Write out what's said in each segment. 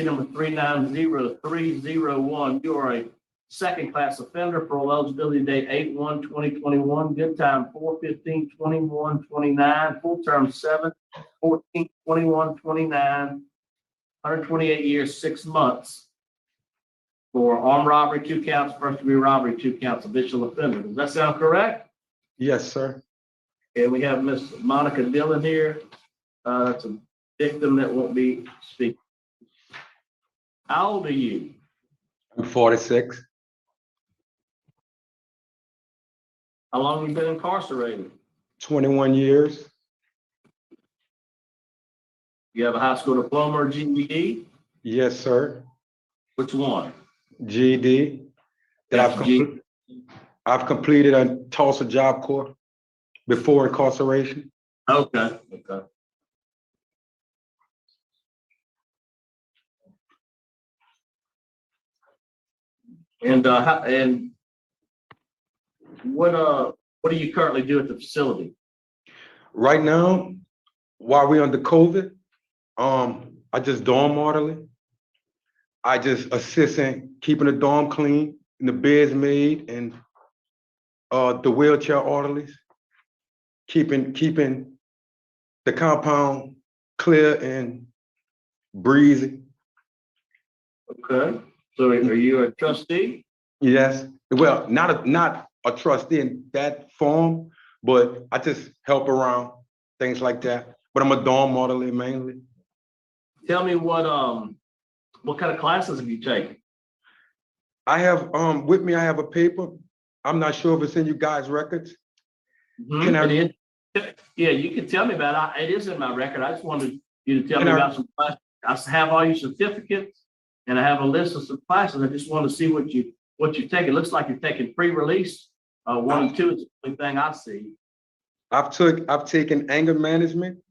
number 390301. You are a second class offender. Parole eligibility date 8/1/2021. Good time 4/15/21/29. Full term 7/14/21/29. 128 years, 6 months for armed robbery, 2 counts, first degree robbery, 2 counts, habitual offender. Does that sound correct? Yes, sir. And we have Miss Monica Dillon here. That's a victim that won't be speaking. How old are you? I'm 46. How long have you been incarcerated? 21 years. You have a high school diploma or GED? Yes, sir. Which one? GED. That I've completed a Tulsa Job Corps before incarceration. Okay. And what do you currently do at the facility? Right now, while we're under COVID, I just dorm orderly. I just assist in keeping the dorm clean and the beds made, and the wheelchair orderlies, keeping the compound clear and breezy. Okay. So are you a trustee? Yes. Well, not a trustee in that form, but I just help around, things like that. But I'm a dorm orderly mainly. Tell me what kind of classes have you taken? I have with me, I have a paper. I'm not sure if it's in you guys' records. Yeah, you can tell me about it. It is in my record. I just wanted you to tell me about some classes. I have all your certificates and I have a list of some classes. I just want to see what you take. It looks like you're taking pre-release. 1 and 2 is the only thing I see. I've taken anger management,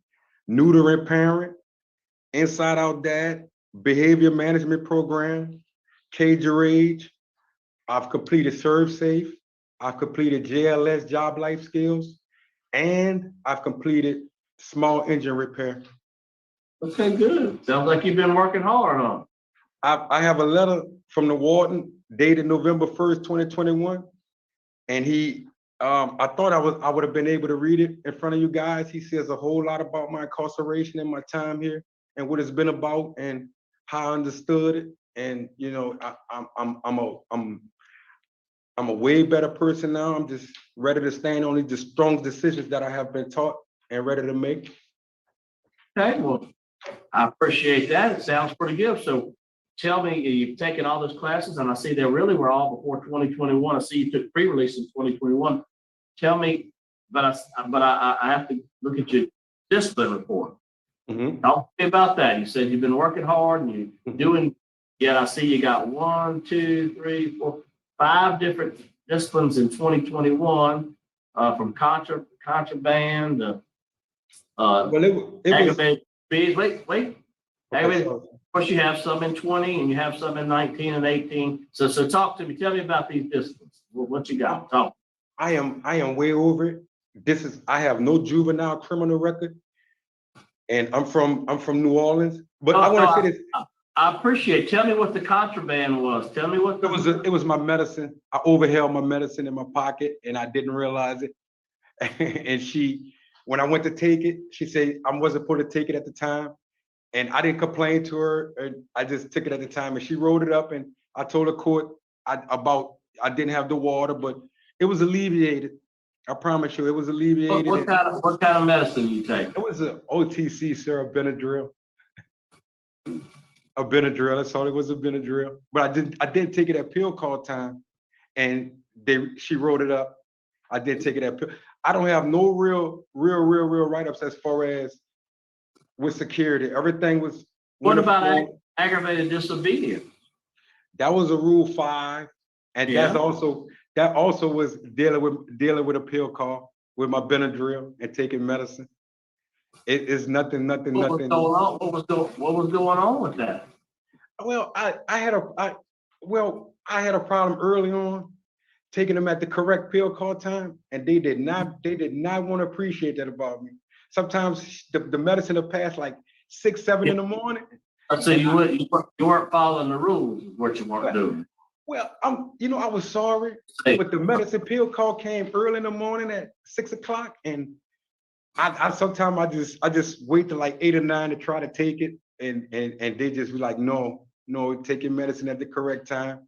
neutering parent, inside out dad, behavior management program, Cage Your Age. I've completed Serve Safe. I've completed JLS job life skills, and I've completed small engine repair. Okay, good. Sounds like you've been working hard, huh? I have a letter from the warden dated November 1st, 2021. And he, I thought I would have been able to read it in front of you guys. He says a whole lot about my incarceration and my time here and what it's been about and how I understood it. And you know, I'm a way better person now. I'm just ready to stand on the strong decisions that I have been taught and ready to make. Okay, well, I appreciate that. It sounds pretty good. So tell me, you've taken all those classes, and I see they really were all before 2021. I see you took pre-release in 2021. Tell me, but I have to look at your discipline report. Mm-hmm. Talk to me about that. You said you've been working hard and you're doing, yet I see you got 1, 2, 3, 4, 5 different disciplines in 2021, from contraband to aggravated fees. Wait. Aggravated. Of course, you have some in 20 and you have some in 19 and 18. So talk to me. Tell me about these disciplines. What you got? Talk. I am way over it. I have no juvenile criminal record, and I'm from New Orleans. But I want to say this. I appreciate it. Tell me what the contraband was. Tell me what it was my medicine. I overheld my medicine in my pocket and I didn't realize it. And when I went to take it, she said I wasn't supposed to take it at the time. And I didn't complain to her. And I just took it at the time. And she wrote it up. And I told the court I didn't have the water, but it was alleviated. I promise you, it was alleviated. What kind of medicine you take? It was an OTC, sir, a Benadryl. A Benadryl, that's all it was, a Benadryl. But I didn't take it at pill call time, and she wrote it up. I did take it at pill. I don't have no real write-ups as far as with security. Everything was. What about aggravated disobedience? That was a Rule 5, and that also was dealing with a pill call with my Benadryl and taking medicine. It is nothing. What was going on with that? Well, I had a problem early on taking them at the correct pill call time, and they did not want to appreciate that about me. Sometimes the medicine will pass like 6, 7 in the morning. I said you weren't following the rules, is what you weren't doing. Well, I was sorry, Hey. but the medicine pill call came early in the morning at 6 o'clock, and I sometimes I just wait till like 8 or 9 to try to take it, and they just be like, no, take your medicine at the correct time.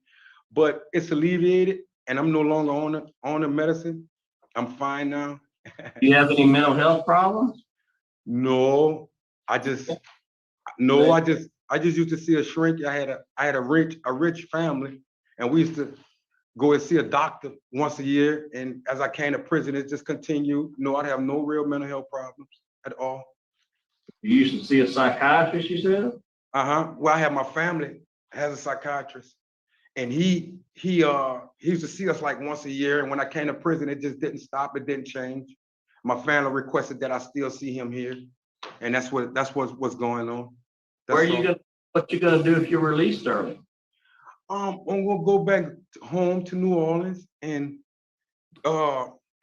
But it's alleviated, and I'm no longer on the medicine. I'm fine now. Do you have any mental health problems? No, I just no, I just used to see a shrink. I had a rich family, and we used to go and see a doctor once a year. And as I came to prison, it just continued. No, I have no real mental health problems at all. You used to see a psychiatrist, you said? Well, I have my family has a psychiatrist, and he used to see us like once a year. And when I came to prison, it just didn't stop. It didn't change. My family requested that I still see him here, and that's what's going on. What you gonna do if you're released early? I'm gonna go back home to New Orleans and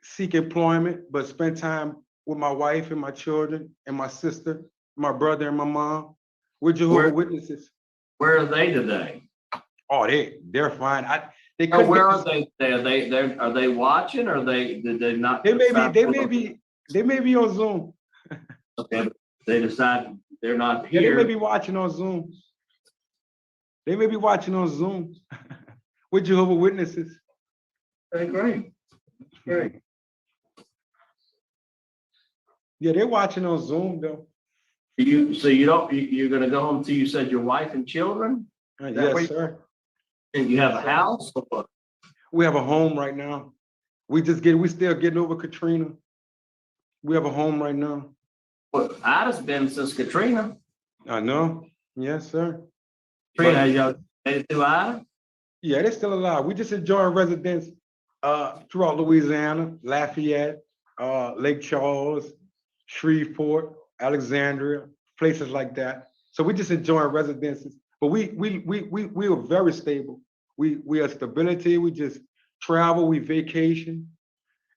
seek employment, but spend time with my wife and my children and my sister, my brother and my mom. We're Jehovah's Witnesses. Where are they today? Oh, they're fine. They Oh, couldn't where get are they? Are they watching, or did they not? They may be on Zoom. Okay, but they decide they're not Yeah, they may here. be watching on Zoom. They may be watching on Zoom. We're Jehovah's Witnesses. Okay, great. Great. Yeah, they're watching on Zoom though. You're gonna go home till you said your wife and children? Yes, sir. And you have a house? Or what? We have a home right now. We still getting over Katrina. We have a home right now. Well, Ida's been since Katrina. I know. Yes, sir. Katrina, y'all made it through Ida? Yeah, they're still alive. We just enjoying residence throughout Louisiana, Lafayette, Lake Charles, Shreveport, Alexandria, places like that. So we just enjoying residences. But we are very stable. We are stability. We just travel, we vacation,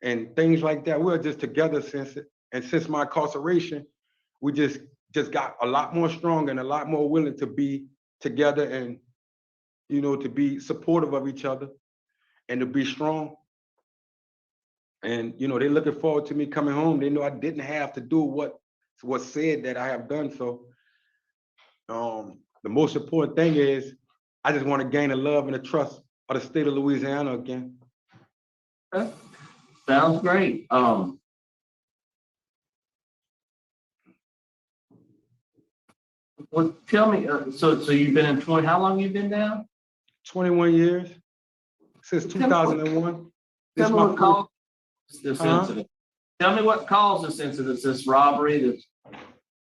and things like that. We're just together since my incarceration, we just got a lot more strong and a lot more willing to be together, and to be supportive of each other and to be strong. And they're looking forward to me coming home. They know I didn't have to do what's said that I have done. So the most important thing is I just want to gain the love and the trust of the state of Louisiana again. Okay. Sounds great. Well, tell me, so you've been in 20, how long you been down? 21 years, since 2001. Tell me what caused this incident. Tell me what caused this incident, this robbery, this.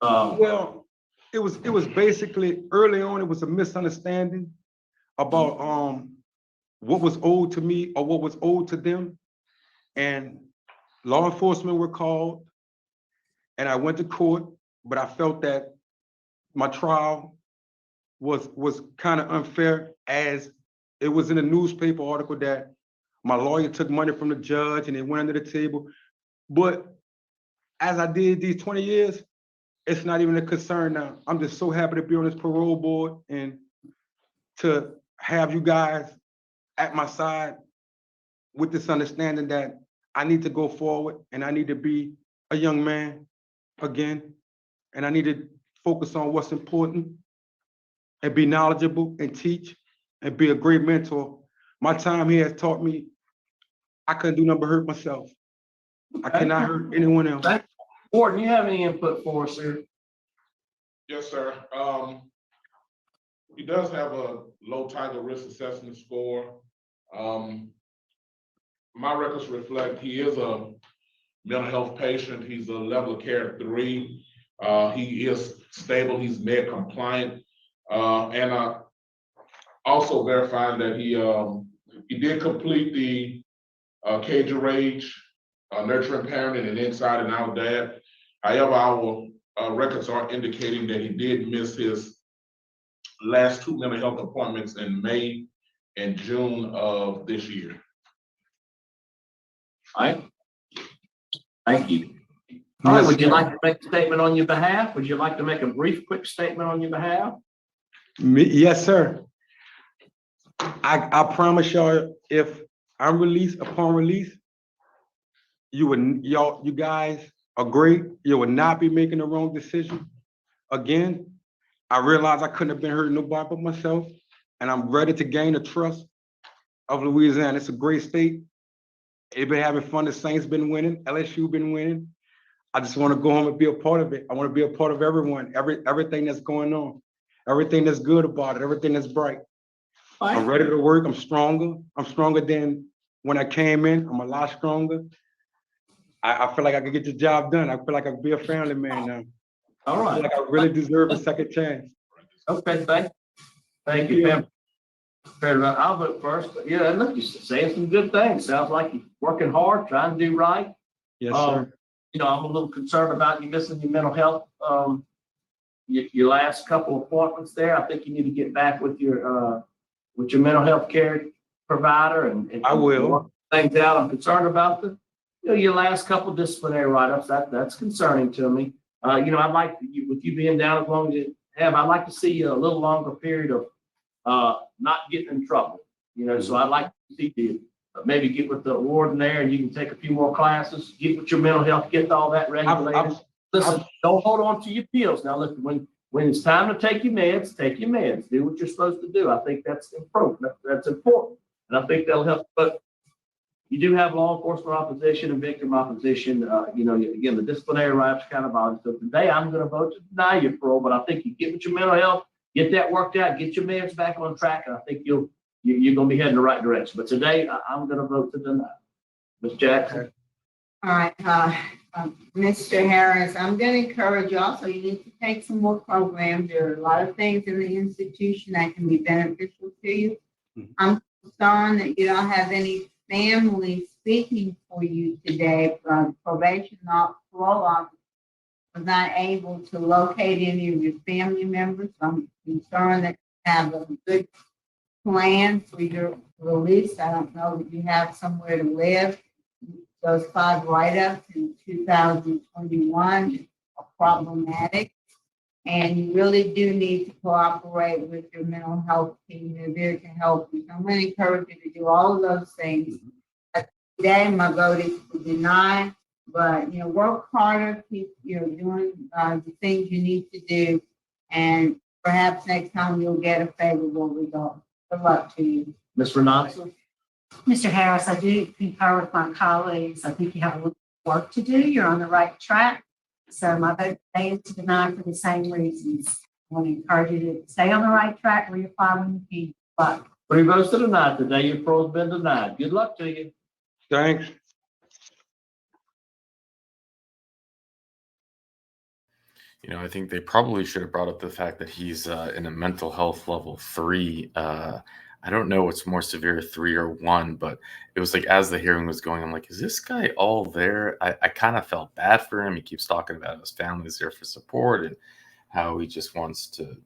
Well, it was basically early on, it was a misunderstanding about what was owed to me or what was owed to them. And law enforcement were called, and I went to court, but I felt that my trial was kind of unfair, as it was in a newspaper article that my lawyer took money from the judge and it went under the table. But as I did these 20 years, it's not even a concern now. I'm just so happy to be on this parole board and to have you guys at my side with this understanding that I need to go forward and I need to be a young man again. And I need to focus on what's important and be knowledgeable and teach and be a great mentor. My time here has taught me I couldn't do nothing but hurt myself. I cannot hurt anyone else. Gordon, you have any input for us here? Yes, sir. He does have a low Tiger risk assessment score. My records reflect he is a mental health patient. He's a level of care 3. He is stable. He's med compliant, and also verifying that he did complete the Cage of Rage, nurturing parenting, and inside and out dad. However, our records are indicating that he did miss his last 2 mental health appointments in May and June of this year. All right. Thank you. All right, would you like to make a statement on your behalf? Would you like to make a brief, quick statement on your behalf? Yes, sir. I promise y'all, if I'm released, upon release, you guys are great. You will not be making the wrong decision again. I realized I couldn't have been hurting nobody but myself, and I'm ready to gain the trust of Louisiana. It's a great state. They've been having fun. The Saints been winning. LSU been winning. I just want to go home and be a part of it. I want to be a part of everyone, everything that's going on, everything that's good about it, everything that's bright. I'm ready to work. I'm stronger. I'm stronger than when I came in. I'm a lot stronger. I feel like I could get the job done. I feel like I could be a family man now. All I right. feel like I really deserve a second chance. Okay, thank you, Pam. Fair enough. I'll vote first, but yeah, look, you're saying some good things. Sounds like you're working hard, trying to do right. Yes, sir. You know, I'm a little concerned about you missing your mental health. Your last couple appointments there. I think you need to get back with your mental health care provider and I will. work things out. I'm concerned about your last couple disciplinary write-ups. That's concerning to me. You know, I'd like you, with you being down as long as you have, I'd like to see a little longer period of not getting in trouble. You know, so I'd like to see you maybe get with the warden there, and you can take a few more classes, get with your mental health, get all that regulated. Listen, don't hold on to your pills. Now, listen, when it's time to take your meds, take your meds. Do what you're supposed to do. I think that's important. That's important, and I think that'll help. But you do have law enforcement opposition and victim opposition. You know, again, the disciplinary rights kind of on. So today, I'm going to vote to deny your parole. But I think you get with your mental health, get that worked out, get your meds back on track, and I think you're going to be heading the right direction. But today, I'm going to vote to deny. Ms. Jackson. All right, Mr. Harris, I'm going to encourage you also, you need to take some more programs. There are a lot of things in the institution that can be beneficial to you. I'm concerned that you don't have any family speaking for you today. Probation, not parole officer, was not able to locate any of your family members. I'm concerned that you have a good plan for your release. I don't know that you have somewhere to live. Those 5 write-ups in 2021 are problematic, and you really do need to cooperate with your mental health team. They're there to help you. So I'm going to encourage you to do all of those things. Today, my vote is to deny, but you know, work harder, keep doing the things you need to do, and perhaps next time you'll get a favorable result. Good luck to you. Ms. Renata. Mr. Harris, I do concur with my colleagues. I think you have a little work to do. You're on the right track. So my vote today is to deny for the same reasons. I want to encourage you to stay on the right track, reapply when you can. But 3 votes to deny today. Your parole's been denied. Good luck to you. Thanks. You know, I think they probably should have brought up the fact that he's in a mental health level 3. I don't know what's more severe, 3 or 1, but it was like as the hearing was going, I'm like, is this guy all there? I kind of felt bad for him. He keeps talking about his family's there for support and how he just wants to.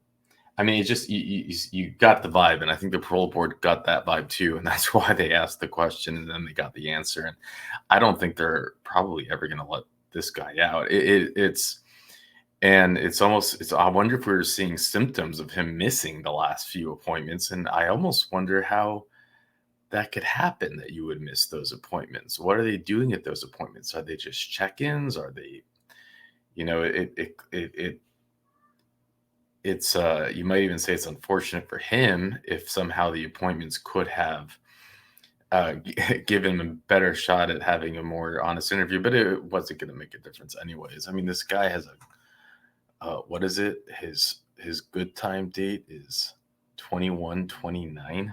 I mean, it just you got the vibe, and I think the parole board got that vibe too, and that's why they asked the question and then they got the answer. And I don't think they're probably ever going to let this guy out. I wonder if we're seeing symptoms of him missing the last few appointments. And I almost wonder how that could happen, that you would miss those appointments. What are they doing at those appointments? Are they just check-ins? Are they, you know, it's you might even say it's unfortunate for him if somehow the appointments could have given him a better shot at having a more honest interview, but it wasn't going to make a difference anyways. I mean, this guy has what is it? His good time date is 21/29.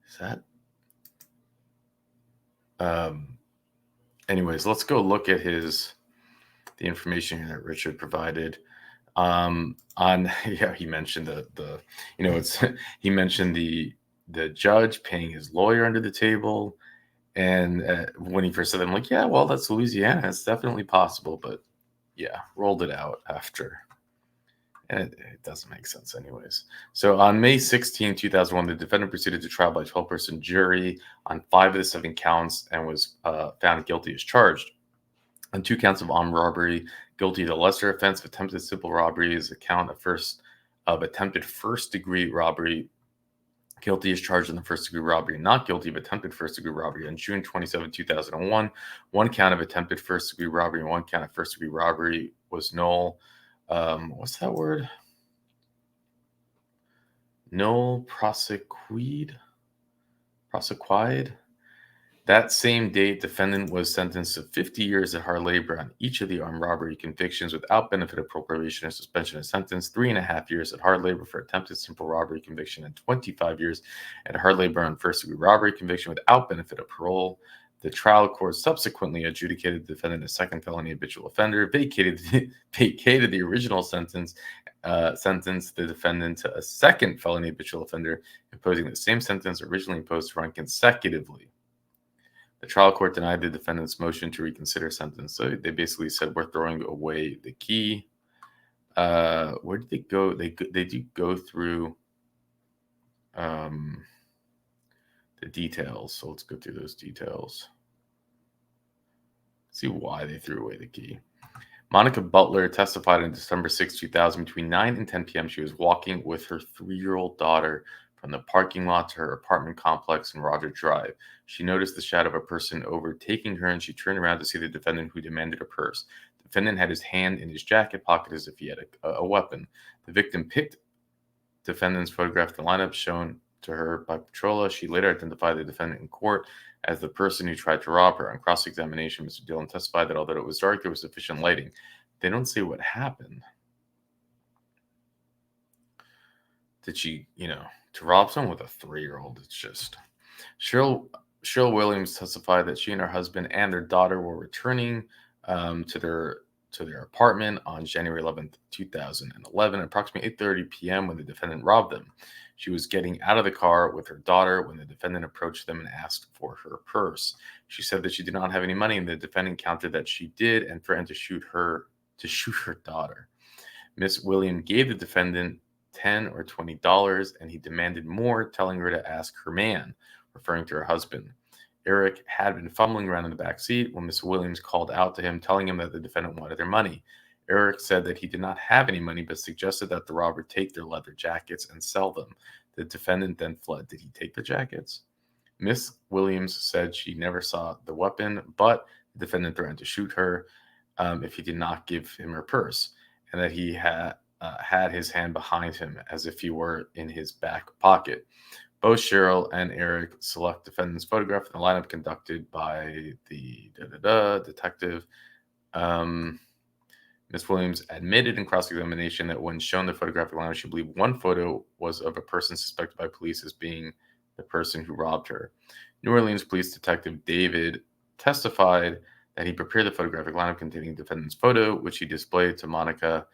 Is that? Anyways, let's go look at the information that Richard provided. He mentioned he mentioned the judge paying his lawyer under the table. And when he first said that, I'm like, yeah, well, that's Louisiana. It's definitely possible, but yeah, rolled it out after. And it doesn't make sense anyways. So on May 16, 2001, the defendant proceeded to trial by 12-person jury on 5 of the 7 counts and was found guilty as charged. On 2 counts of armed robbery, guilty of the lesser offense of attempted simple robbery is a count of attempted first-degree robbery. Guilty is charged in the first-degree robbery, not guilty of attempted first-degree robbery. On June 27, 2001, 1 count of attempted first-degree robbery and 1 count of first-degree robbery was null. What's that word? Null prosecuted. That same date, defendant was sentenced to 50 years at hard labor on each of the armed robbery convictions without benefit of probation or suspension of sentence, 3.5 years at hard labor for attempted simple robbery conviction, and 25 years at hard labor on first-degree robbery conviction without benefit of parole. The trial court subsequently adjudicated the defendant a second felony habitual offender, vacated the original sentence, sentenced the defendant to a second felony habitual offender, imposing the same sentence originally imposed to run consecutively. The trial court denied the defendant's motion to reconsider sentence. So they basically said, we're throwing away the key. Where did they go? They do go through the details. So let's go through those details. See why they threw away the key. Monica Butler testified on December 6, 2000, between 9 and 10 p.m. She was walking with her 3-year-old daughter from the parking lot to her apartment complex in Roger Drive. She noticed the shadow of a person overtaking her, and she turned around to see the defendant, who demanded a purse. The defendant had his hand in his jacket pocket as if he had a weapon. The victim picked defendant's photograph in the lineup shown to her by Patrola. She later identified the defendant in court as the person who tried to rob her. On cross-examination, Mr. Dillon testified that although it was dark, there was sufficient lighting. They don't say what happened. Did she, to rob someone with a 3-year-old? It's just... Cheryl Williams testified that she and her husband and their daughter were returning to their apartment on January 11th, 2011, at approximately 8:30 p.m. when the defendant robbed them. She was getting out of the car with her daughter when the defendant approached them and asked for her purse. She said that she did not have any money, and the defendant countered that she did and threatened to shoot her daughter. Miss Williams gave the defendant $10 or $20, and he demanded more, telling her to ask her man, referring to her husband. Eric had been fumbling around in the back seat when Miss Williams called out to him, telling him that the defendant wanted their money. Eric said that he did not have any money, but suggested that the robber take their leather jackets and sell them. The defendant then fled. Did he take the jackets? Miss Williams said she never saw the weapon, but the defendant threatened to shoot her if he did not give him her purse, and that he had his hand behind him as if he were in his back pocket. Both Cheryl and Eric select defendant's photograph in the lineup conducted by the detective. Ms. Williams admitted in cross-examination that when shown the photographic lineup, she believed one photo was of a person suspected by police as being the person who robbed her. New Orleans Police Detective David testified that he prepared the photographic lineup containing the defendant's photo, which he displayed to Monica,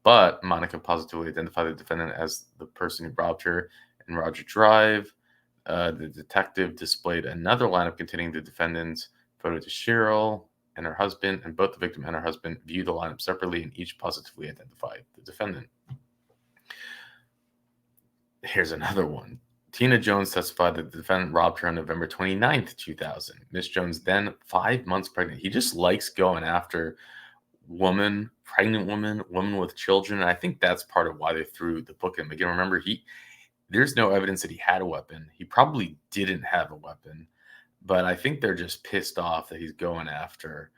but Monica positively identified the defendant as the person who robbed her in Roger Drive. The detective displayed another lineup containing the defendant's photo to Cheryl and her husband, and both the victim and her husband viewed the lineup separately and each positively identified the defendant. Here's another one. Tina Jones testified that the defendant robbed her on November 29th, 2000. Miss Jones, then 5 months pregnant. He just likes going after pregnant women with children. And I think that's part of why they threw the book in. Again, remember, there's no evidence that he had a weapon. He probably didn't have a weapon, but I think they're just pissed off that he's going after,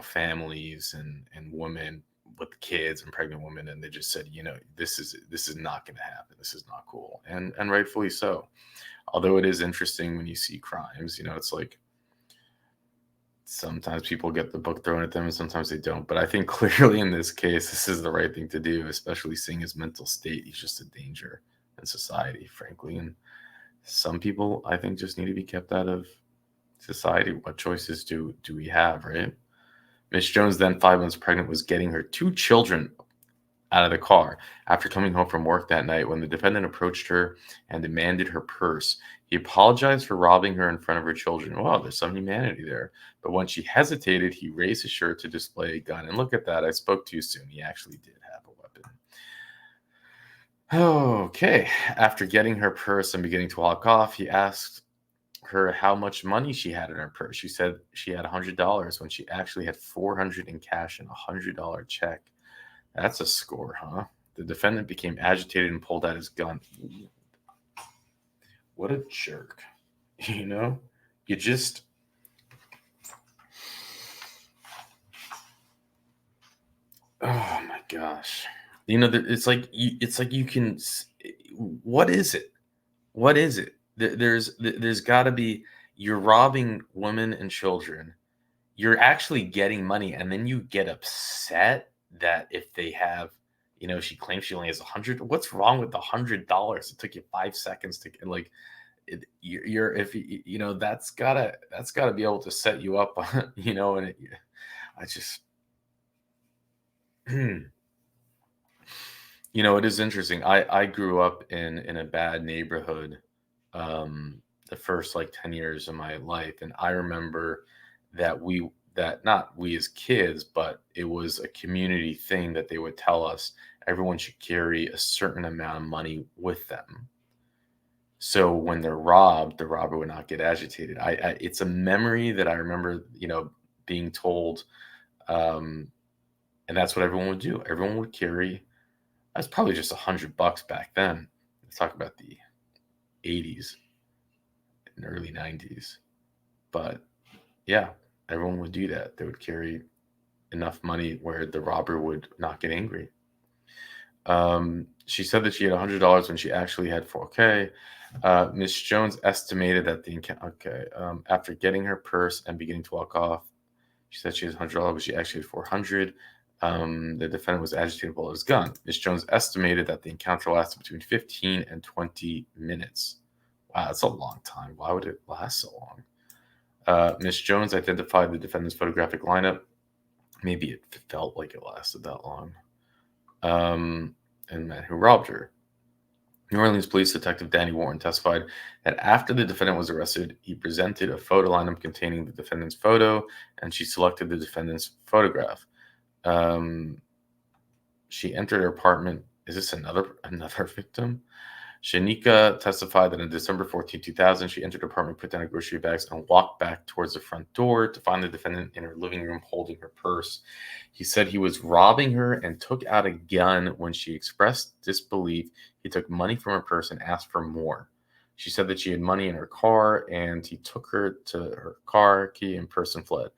families and women with kids and pregnant women. And they just said, this is not going to happen. This is not cool. And rightfully so. Although it is interesting when you see crimes, it's like sometimes people get the book thrown at them and sometimes they don't. But I think clearly in this case, this is the right thing to do, especially seeing his mental state. He's just a danger in society, frankly. And some people, I think, just need to be kept out of society. What choices do we have, right? Miss Jones, then 5 months pregnant, was getting her 2 children out of the car after coming home from work that night when the defendant approached her and demanded her purse. He apologized for robbing her in front of her children. Wow, there's some humanity there. But when she hesitated, he raised his shirt to display a gun. And look at that. I spoke too soon. He actually did have a weapon. Okay. After getting her purse and beginning to walk off, he asked her how much money she had in her purse. She said she had $100 when she actually had $400 in cash and a $100 check. That's a score, huh? The defendant became agitated and pulled out his gun. What a jerk. You know, you just, oh my gosh. You know, it's like you can, what is it? What is it? There's got to be, you're robbing women and children. You're actually getting money, and then you get upset that if they have, you know, she claims she only has 100. What's wrong with the $100? It took you 5 seconds to get, like, you're if you know, that's gotta be able to set you up, you know. And I just, you know, it is interesting. I grew up in a bad neighborhood, the first like 10 years of my life, and I remember that not we as kids, but it was a community thing that they would tell us everyone should carry a certain amount of money with them. So when they're robbed, the robber would not get agitated. It's a memory that I remember, you know, being told, and that's what everyone would do. Everyone would carry. That's probably just $100 back then. Let's talk about the 80s and early 90s. But yeah, everyone would do that. They would carry enough money where the robber would not get angry. She said that she had $100 when she actually had 4K. Miss Jones estimated that after getting her purse and beginning to walk off, she said she has $100, but she actually had 400. The defendant was agitated while his gun. Miss Jones estimated that the encounter lasted between 15 and 20 minutes. Wow, that's a long time. Why would it last so long? Miss Jones identified the defendant's photographic lineup. Maybe it felt like it lasted that long. And man who robbed her. New Orleans Police Detective Danny Warren testified that after the defendant was arrested, he presented a photo lineup containing the defendant's photo, and she selected the defendant's photograph. She entered her apartment. Is this another victim? Shanika testified that on December 14, 2000, she entered her apartment, put down her grocery bags, and walked back towards the front door to find the defendant in her living room holding her purse. He said he was robbing her and took out a gun. When she expressed disbelief, he took money from her purse and asked for more. She said that she had money in her car, and he took her to her car, key, and purse and fled.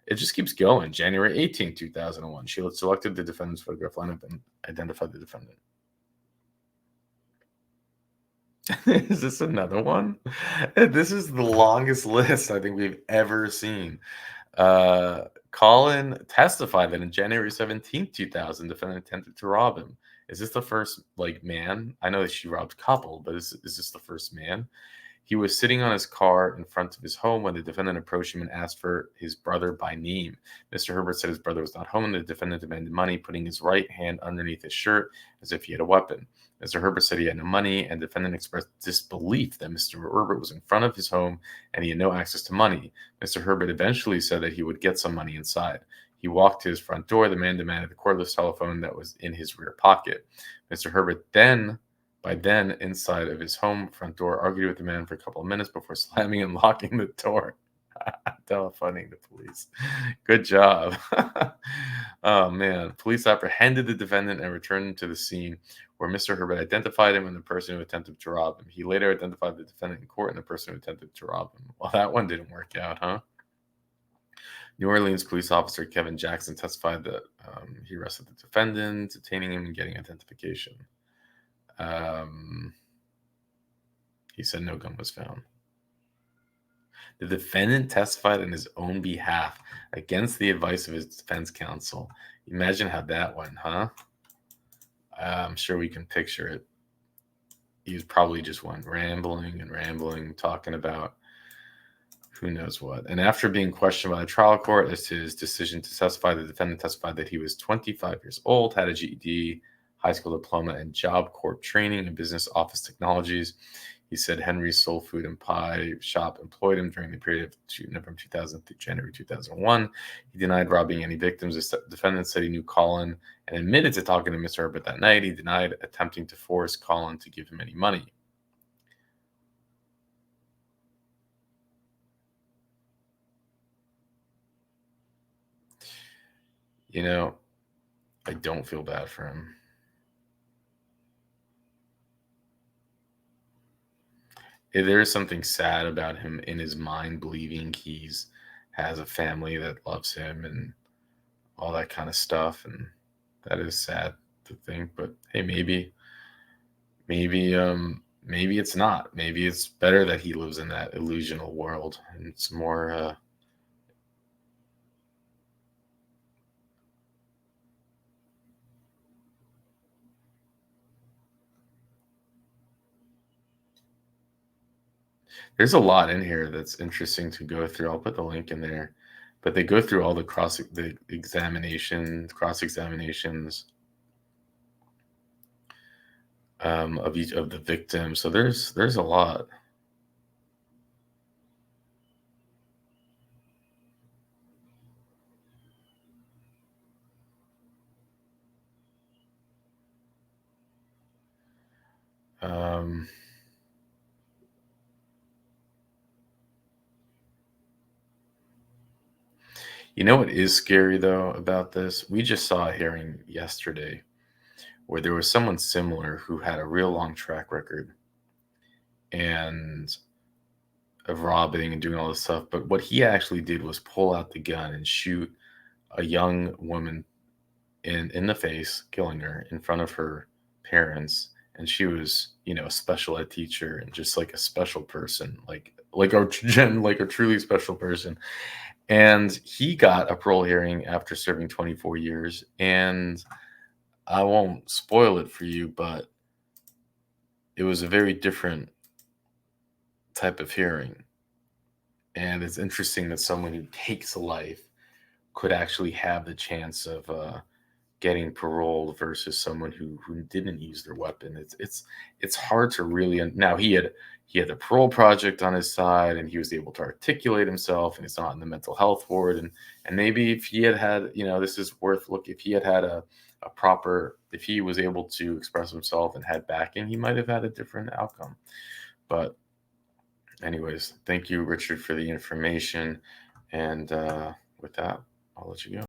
It just keeps going. January 18, 2001, she selected the defendant's photograph lineup and identified the defendant. Is this another one? This is the longest list I think we've ever seen. Colin testified that in January 17, 2000, the defendant attempted to rob him. Is this the first man? I know that she robbed a couple, but is this the first man? He was sitting on his car in front of his home when the defendant approached him and asked for his brother by name. Mr. Herbert said his brother was not home, and the defendant demanded money, putting his right hand underneath his shirt as if he had a weapon. Mr. Herbert said he had no money, and the defendant expressed disbelief that Mr. Herbert was in front of his home and he had no access to money. Mr. Herbert eventually said that he would get some money inside. He walked to his front door. The man demanded the cordless telephone that was in his rear pocket. Mr. Herbert by then, inside of his home front door, argued with the man for a couple of minutes before slamming and locking the door. Telephoning the police. Good job. Oh, man. Police apprehended the defendant and returned him to the scene where Mr. Herbert identified him and the person who attempted to rob him. He later identified the defendant in court and the person who attempted to rob him. Well, that one didn't work out, huh? New Orleans police officer Kevin Jackson testified that he arrested the defendant, detaining him and getting identification. He said no gun was found. The defendant testified on his own behalf against the advice of his defense counsel. Imagine how that went, huh? I'm sure we can picture it. He was probably just rambling, talking about who knows what. And after being questioned by the trial court as to his decision to testify, the defendant testified that he was 25 years old, had a GED, high school diploma, and Job Corps training in business office technologies. He said Henry's Soul Food and Pie shop employed him during the period of November 2000 to January 2001. He denied robbing any victims. The defendant said he knew Colin and admitted to talking to Mr. Herbert that night. He denied attempting to force Colin to give him any money. You know, I don't feel bad for him. There is something sad about him in his mind believing he's has a family that loves him and all that kind of stuff, and that is sad to think. But hey, maybe it's not. Maybe it's better that he lives in that illusional world, and it's more. There's a lot in here that's interesting to go through. I'll put the link in there, but they go through all the cross examinations of each of the victims. So there's a lot. Um, you know what is scary though about this? We just saw a hearing yesterday where there was someone similar who had a real long track record and of robbing and doing all this stuff. But what he actually did was pull out the gun and shoot a young woman in the face, killing her in front of her parents. And she was, a special ed teacher and just like a special person, like a truly special person. And he got a parole hearing after serving 24 years. And I won't spoil it for you, but it was a very different type of hearing. And it's interesting that someone who takes a life could actually have the chance of getting paroled versus someone who didn't use their weapon. It's hard to really. Now he had the parole project on his side, and he was able to articulate himself, and he's not in the mental health ward. And maybe if he had this is worth look. If he had a proper, if he was able to express himself and had backing, he might have had a different outcome. But anyways, thank you, Richard, for the information. And with that, I'll let you go.